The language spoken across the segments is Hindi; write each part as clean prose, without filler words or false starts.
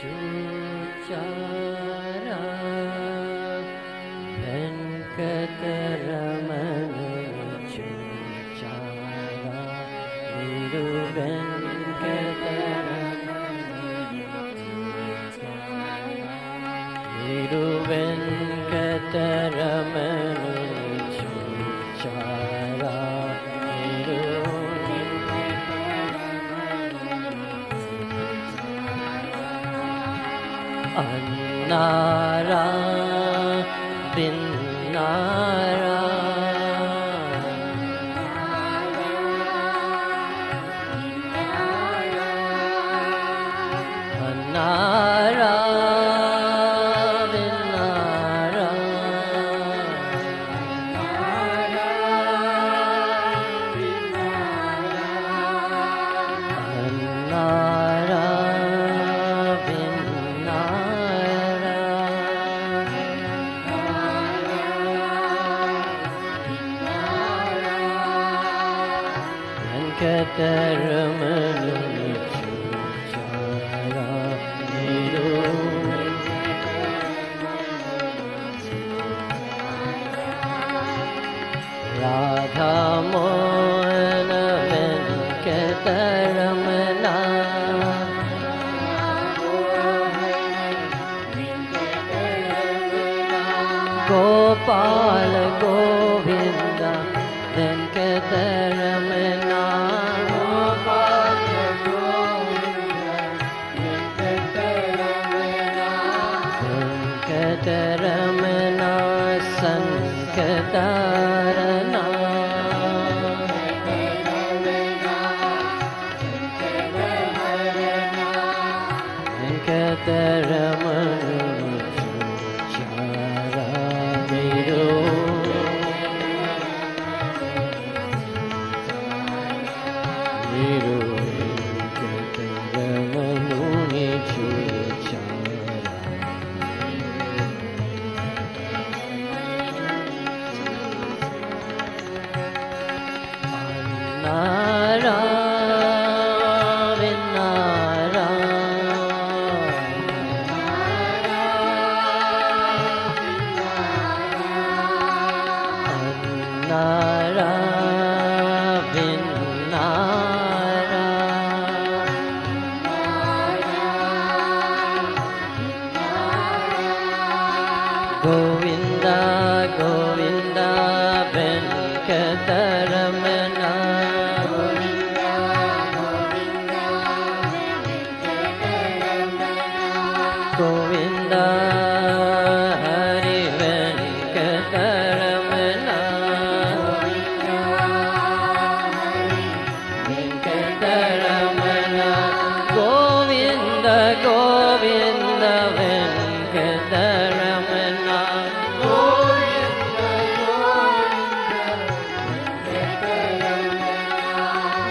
चूचारा वेंकटरमण चूचारा वीरु वेंकटरमण चूचारा अन्नारा बिन्नारा अन्नारा बिन्नारा अन्नारा वेंकटरमण चूचारा वीरु राधा मोहन वेंकटरमणा गोपाल गोविंद वेंकटरमणा वेंकटरमणा संकटारणा वेंकटरमण चूचारा वीरु वीरु वेंकटरमण चूचारा अन्नारा बिन्नारा अन्नारा बिन्नारा गोविंद गोविंद वेंकटरमणा गोविंद हरि वेंकटरमणा वेंकटरमणा गोविंद गोविंद वेंकटरमणा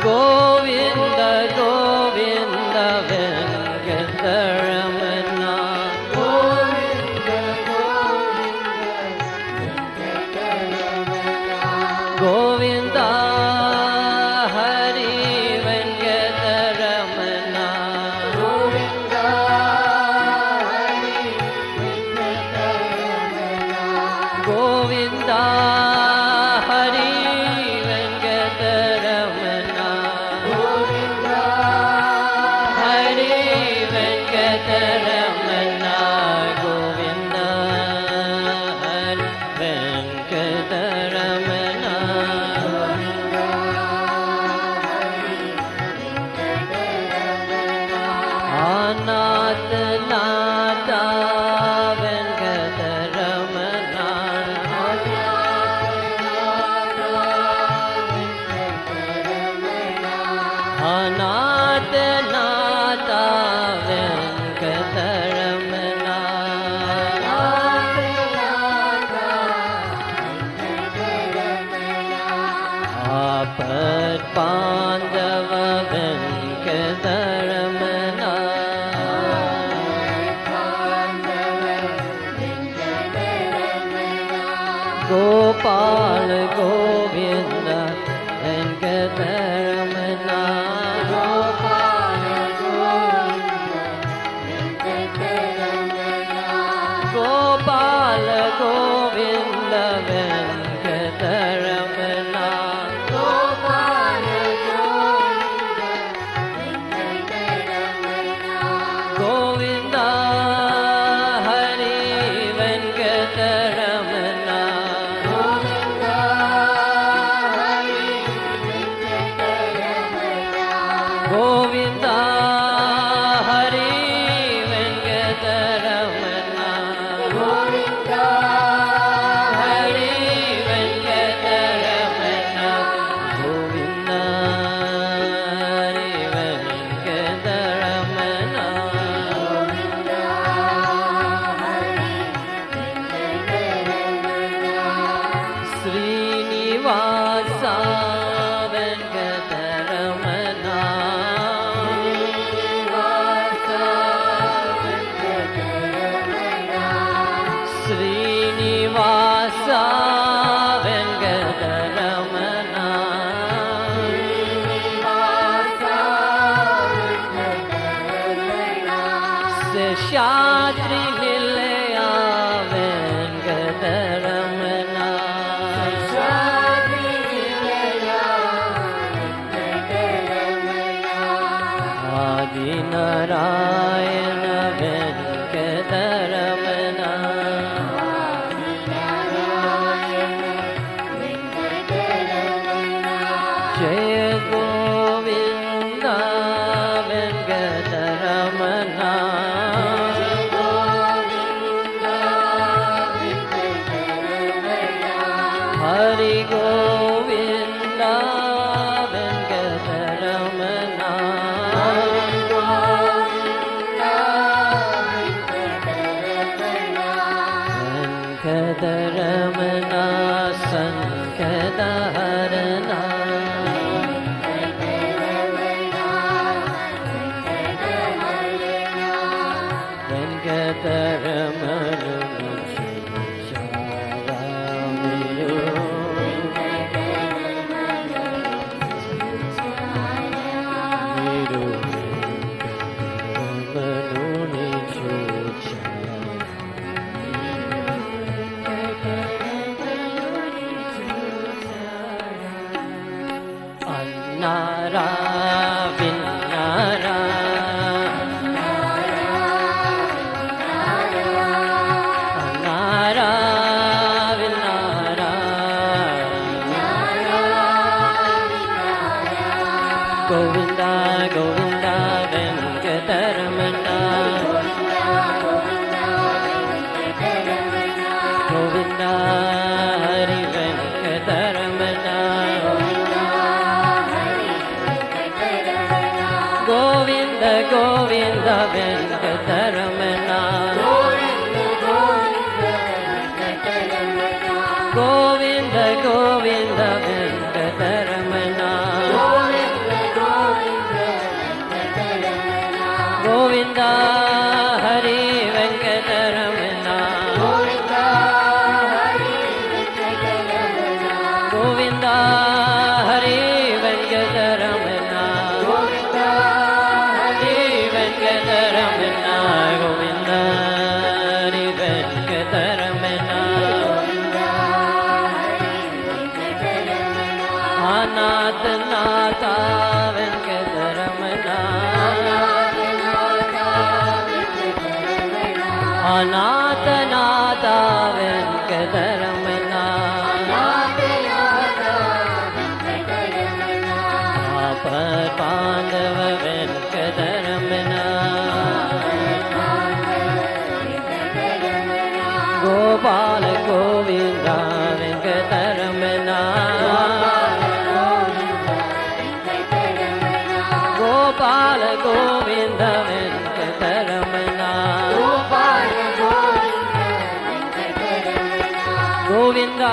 गोविंद गोविंद वेंकटरमणा गोविंद हरि वेंकटरमणा गोविंद हरि वेंकटरमणा हरि वेंकटरमणा गोविंद हरि वेंकटरमणा अनाथ नाथा वेंकटरमणा अनाथ नाथा वेंकटरमणा आपद पांडव वेंकटरमणा गोपाल गोविंद वेंकटरमणा गोपाल గోవింద హరి వెంకటరమణ గోవింద హరి వెంకటరమణ గోవింద హరి వెంకటరమణ గోవింద హరి వెంకటరమణ శ్రీనివాస వెంకటరమణ శ్రీనివాస వెంకటరమణ శేషాద్రి నిలయ వెంకటరమణ ఆదినారాయణ వెంకటరమణ జయ గోవింద వెంకటరమణ హరి గోవింద వెంకటరమణ వెంకటరమణ సంకటహరణ వెంకటరమణ అన్నారా విన్నారా అన్నారా విన్నారా గోవింద గోవింద వెంకటరమణ గోవింద హరి వెంకటరమణ గోవింద గోవింద వెంకటరమణ గోవింద గోవింద వెంకటరమణ గోవింద హరి వెంకటరమణ గోవింద హరి వెంకటరమణ హరి వెంకటరమణ గోవింద హరి వెంకటరమణ అనాథ నాథ వెంకటరమణ అనాథ నాథ వెంకటరమణ పాండవ వెంకటరమణ గోపాల గోవింద వెంకటరమణ గోపాల గోవింద వెంకటరమణ గోవింద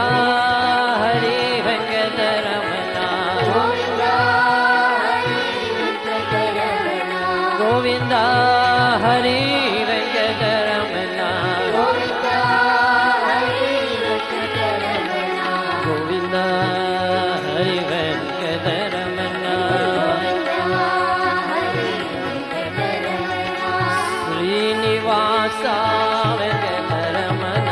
హరి వెంకటరమణ గోవింద హరి వెంకటరమణ గోవింద హరి వెంకటరమణ శ్రీనివాస వెంకటరమణ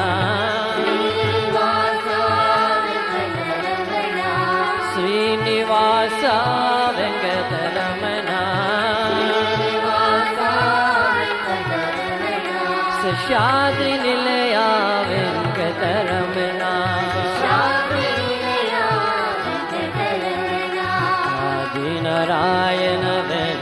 శ్రీనివాస వెంకటరమణ శేషాద్రి నిలయ వెంకటరమణ ఆదినారాయణ వెంకటరమణ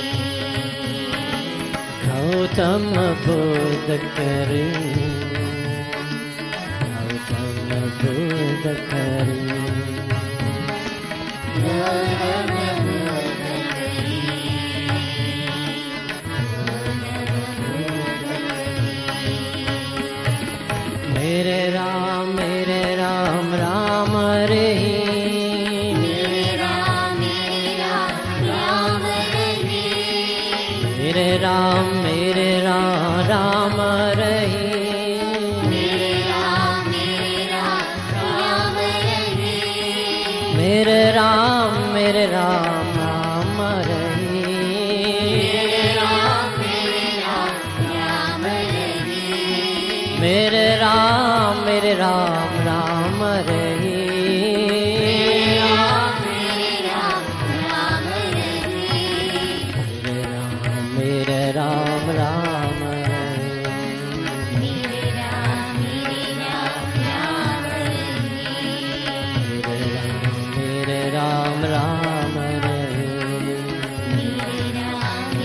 गौतम बुद्ध करे, गौतम बुद्ध करे। मेरे राम राम रही, मेरे राम राम रही, मेरे राम राम रही, मेरे राम राम रही, मेरे राम राम रही, मेरे राम राम रही, मेरे राम राम रही, मेरे राम राम रही, मेरे राम राम रही, मेरे राम राम रही,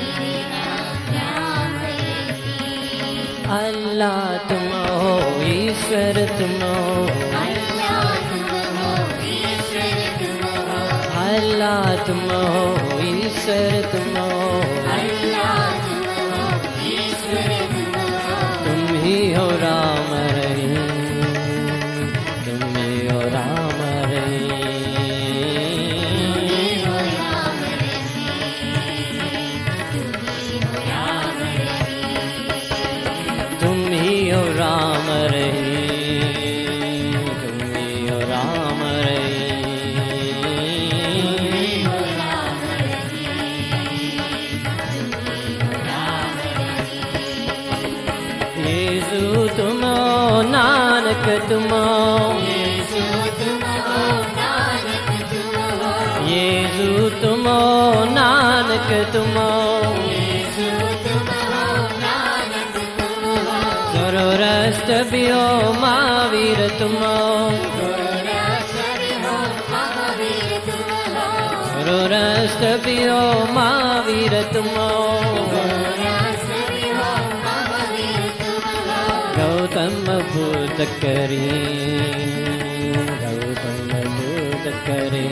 मेरे राम राम रही। अल्लाह तुम हो, ईश्वर तुम हो, अल्लाह तुम हो, ईश्वर तुम हो, अल्लाह तुम हो, ईश्वर तुम हो, अल्लाह तुम हो, ईश्वर तुम हो, तुम ही हो राम रही, तुम ही हो राम रही, हो राम रही, राम रही, तुम ही हो राम रही, तुम ही हो राम रही। हो राम रही, राम रही, यीशु तुम हो, नानक तुम हो, यीशु तुम हो, नानक तुम हो, यीशु तुम हो, नानक तुम हो, यीशु तुम हो, नानक तुम हो, सर्वरस्त भी हो, महावीर तुम हो, गुरुराश्रय हो, महावीर तुम हो, सर्वरस्त भी हो, महावीर तुम हो, गुरुराश्रय हो, महावीर तुम हो, गौतम बुद्ध करी, गौतम बुद्ध करे,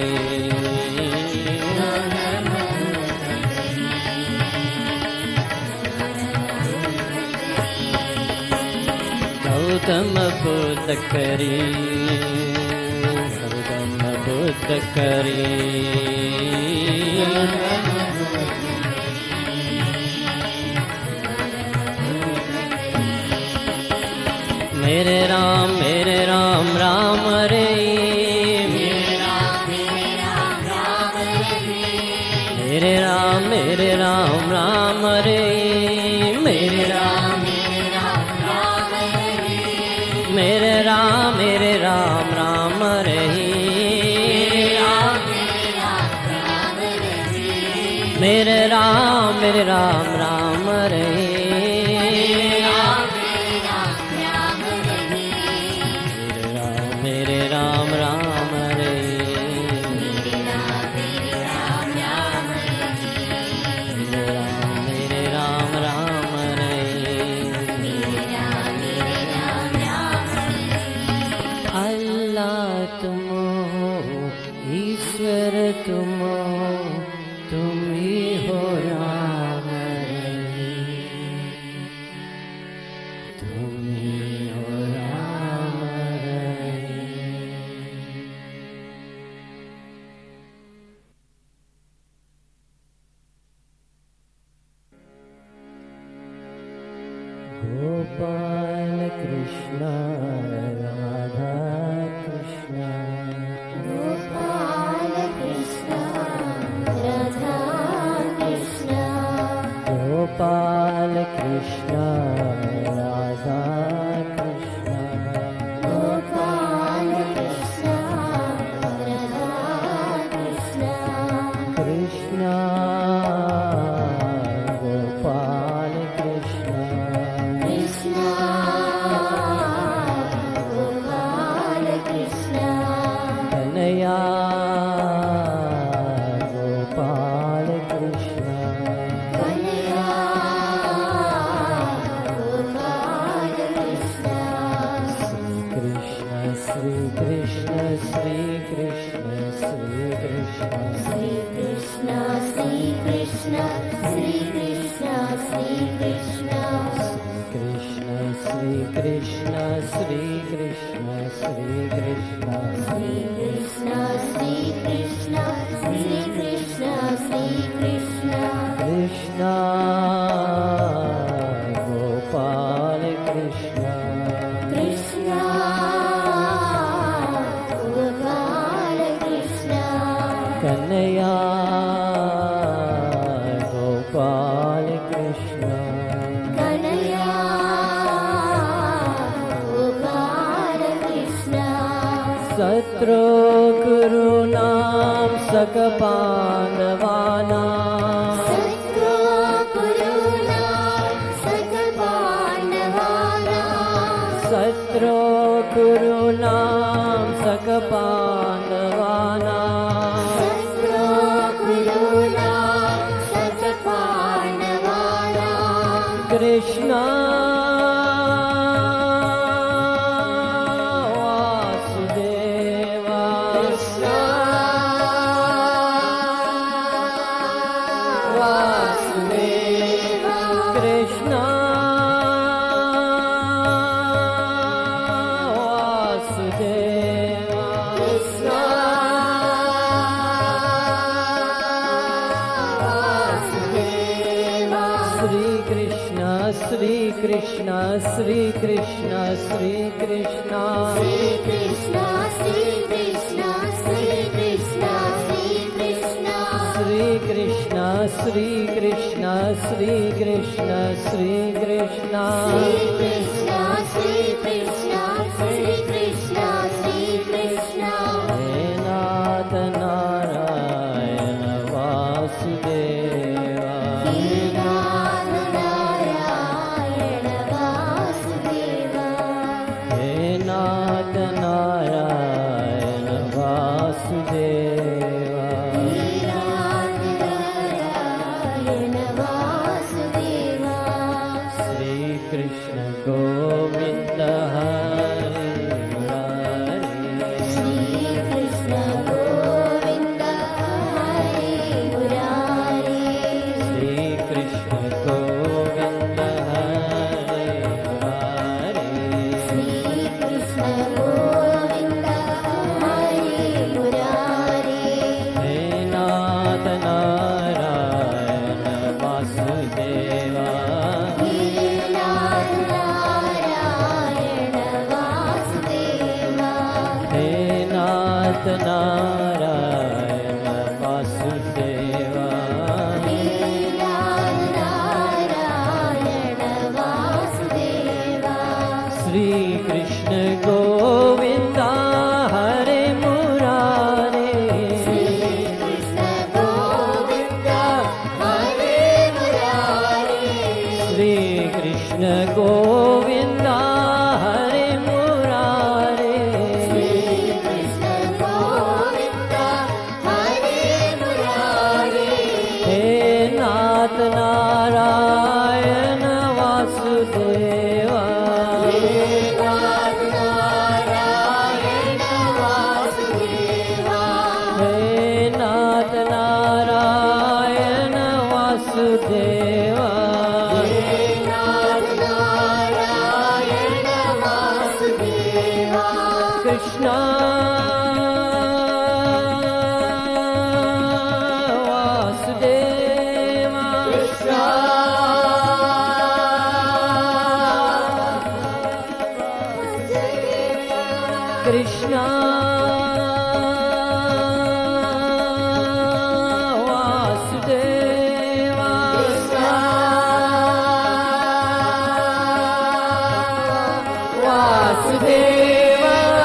गौतम बुद्ध करी, गौतम बुद्ध करी। मेरे राम राम रही, मेरे राम राम रही, मेरे राम राम रही, मेरे राम राम रही, मेरे राम राम रही, राम रही, मेरे राम राम रही, मेरे राम राम रही, मेरे राम राम रही। अल्लाह तुम हो, ईश्वर तुम हो, तुम ही हो राम रही, तुम ही हो राम रही। गोपाल कृष्ण राधा कृष्ण, गोपाल कृष्ण राधा कृष्ण, गोपाल कृष्ण राधा कृष्ण, गोपाल कृष्ण राधा कृष्ण, कृष्ण गोपाल कृष्ण, कृष्ण गोपाल कृष्ण, कन्हैया गोपाल कृष्ण, कन्हैया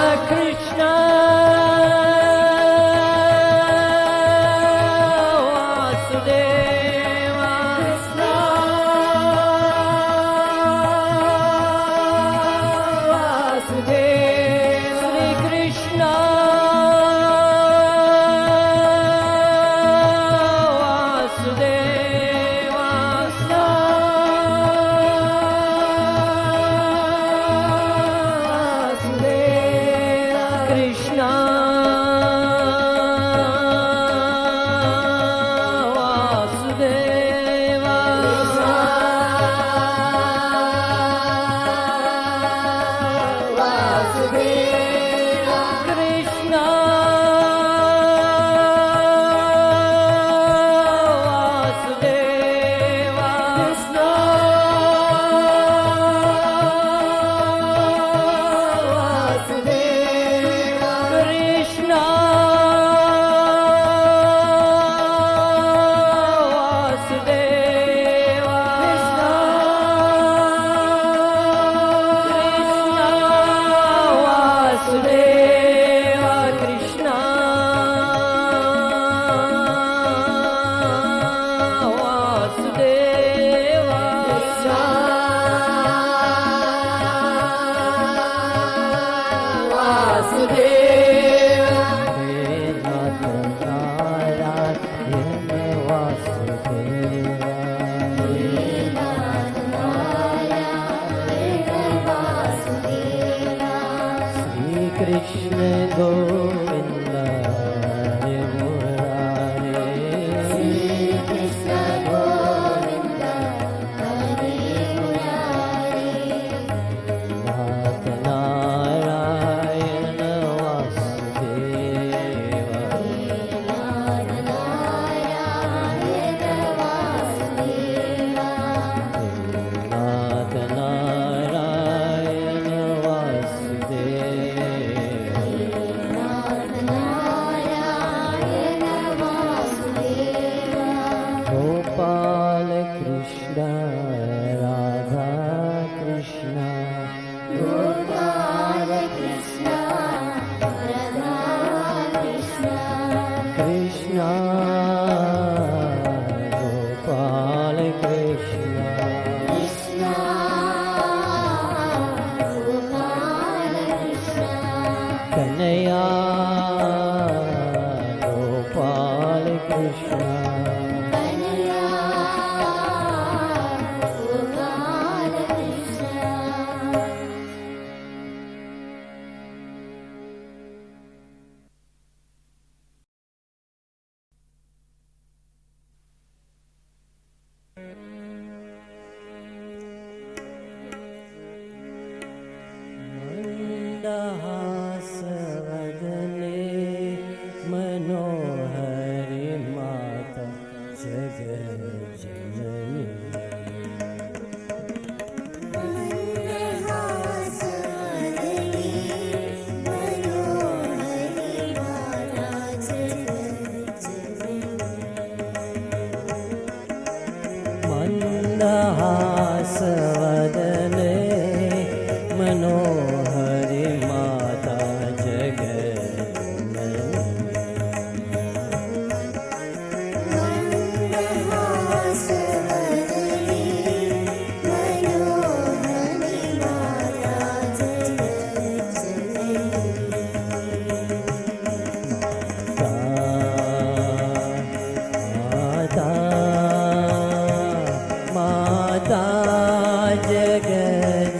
Krishna કૃષ્ણ કનૈયા ગોપાલ કૃષ્ણ મંદહાસવદને મનોહરી માતા જગજનની મંદહાસવદને મનોહરી માતા જગજનની માતા જગજનની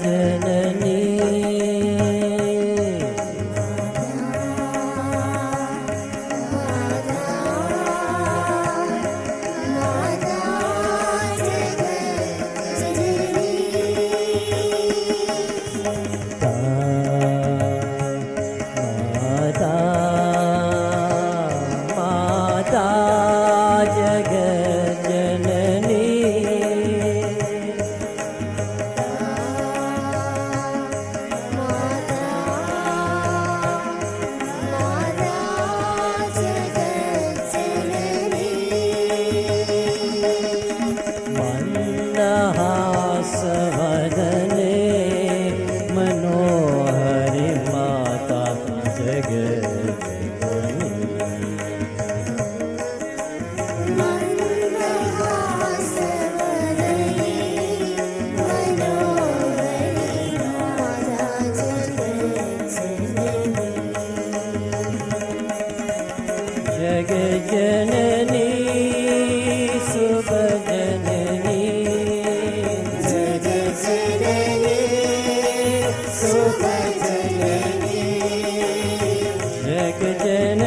માતા જગજનની મંદહાસવદને મનોહરી માતા જગજનની જગજનની સુભજનની જગજનની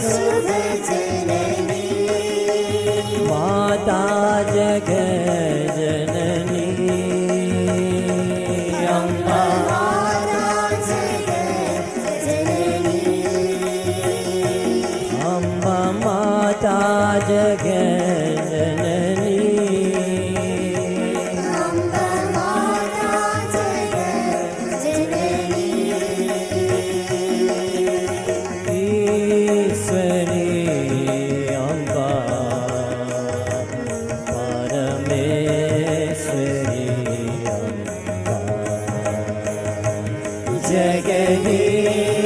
સુભજનની માતા જગજનની અંબા અંબા માતા જગજનની ઈશ્વરી અંબા પરમેશ્વરી અંબા જગદીશ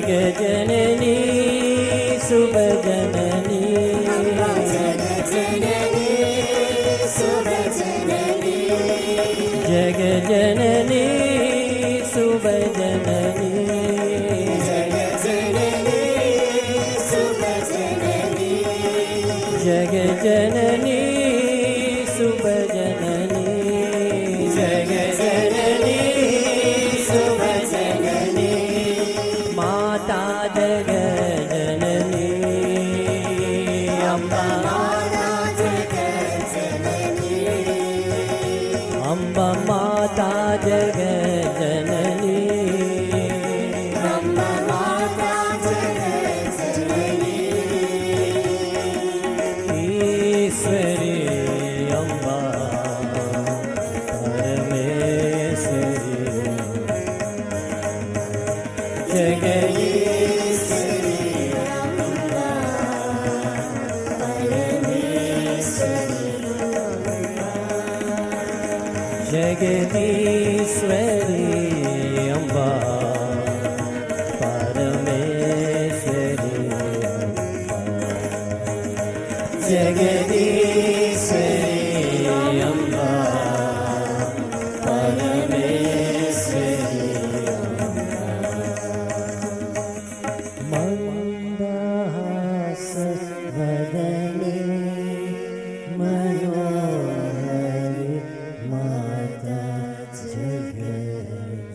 જગજનની શુભ જનની જગજનની શુભ જનની જગજનની શુભ જનની જગજનની શુભ જનની માતા જગજનની અંબા અંબા માતા જગજનની ईश्वरी अम्बा परमेश्वरी जगदीश्वरी जगदीश्वरी अम्बा परमेश्वरी जगदीश्वरी अम्बा परमेश्वरी मंदहास वदने मनोहरि माता जगज्जननी।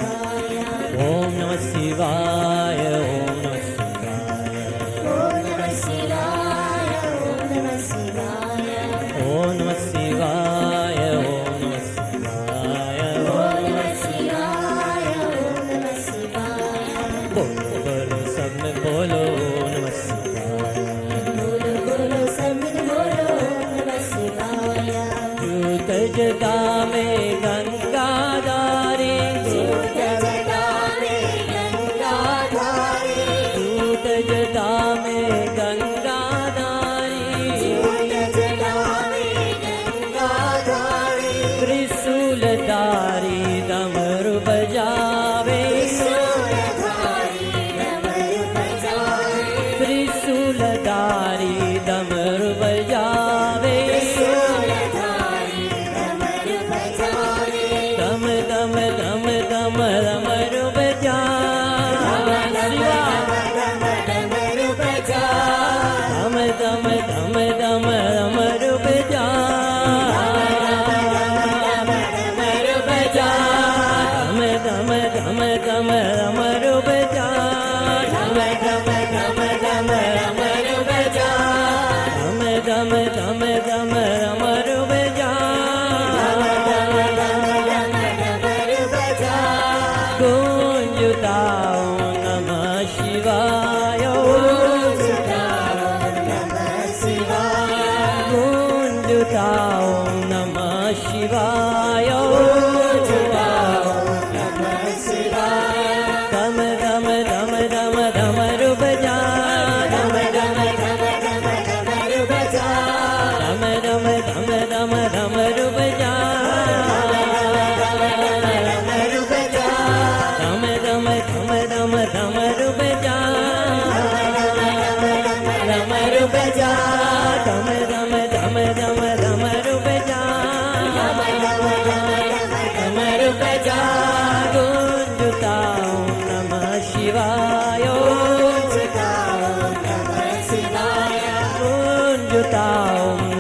ओम नमः शिवाय ओम नमः शिवाय ओम नमः शिवाय ओम नमः शिवाय बोलो बोलो सब में बोलो नमः शिवाय जूत जटा में गंगाधारी जूत जटा में गंगाधारी त्रिशूलधारी डमरू बजावे त्रिशूलधारी डमरू बजावे दम दम दम दम डमरू बजा दम दम दम दम डमरू बजा डमरू बजा दम दम दम दम डमरू बजा दम दम दम दम डमरू बजा दम दम दम दम डमरू बजा गूंजता ओम नमः शिवाय गूंजता ओम नमः शिवाय दम दम दम दम डमरू बजा दम दम दम दम डमरू बजा दम दम दम दम डमरू बजा डमरू बजा दम दम दम दम डमरू बजा डमरू बजा दम दम दम दम डमरू बजा डमरू बजा गूंजता ओम नमः शिवाय गूंजता ओम नमः शिवाय ओ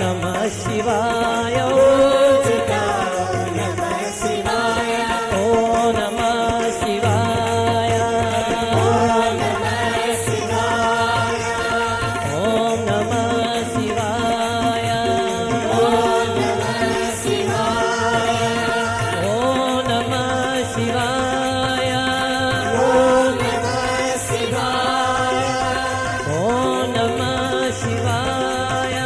नमः शिवाय ओ नमः शिवाय ओम नमः शिवाय ओम नमः शिवाय ओम नमः शिवाय ओम नमः शिवाय ओम नमः शिवाय ओम नमः शिवाय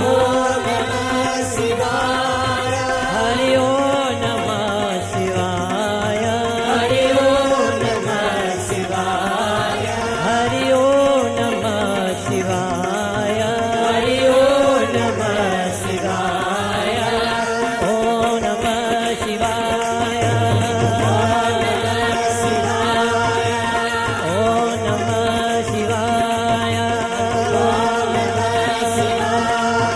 ओम नमः शिवाय हरि ओम नमः शिवाय हरि ओम नमः शिवाय हरि ओम नमः शिवाय हरि ओम नमः शिवाय ओम नमः शिवाय ओम नमः शिवाय ओम नमः शिवाय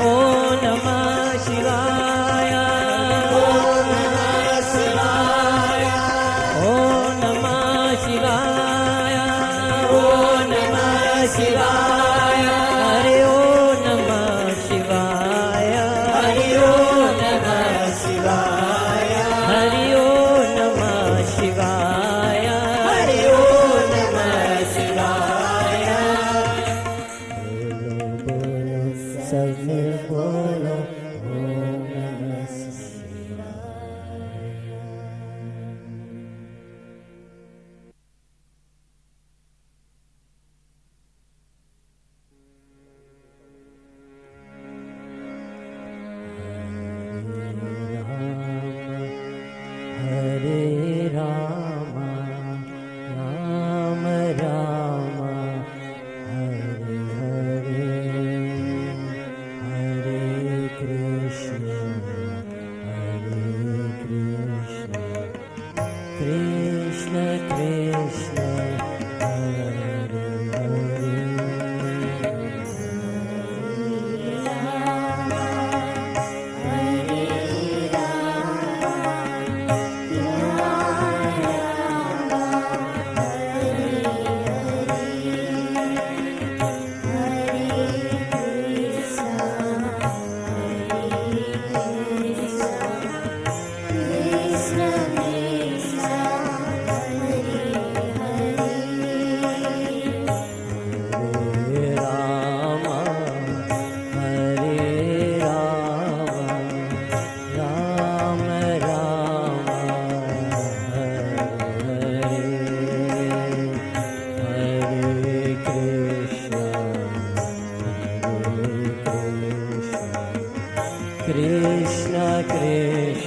ओम नमः शिवाय ओम नमः शिवाय ओम नमः शिवाय हरि ओम नमः शिवाय हरि ओम नमः शिवाय हरि ओम नमः शिवाय हरि ओम नमः शिवाय सब बोलो ओम नमः हरे Ram Ram Ram Hare Hare Hare Krishna Krishna Krishna Hare Hare Hare Krishna Krishna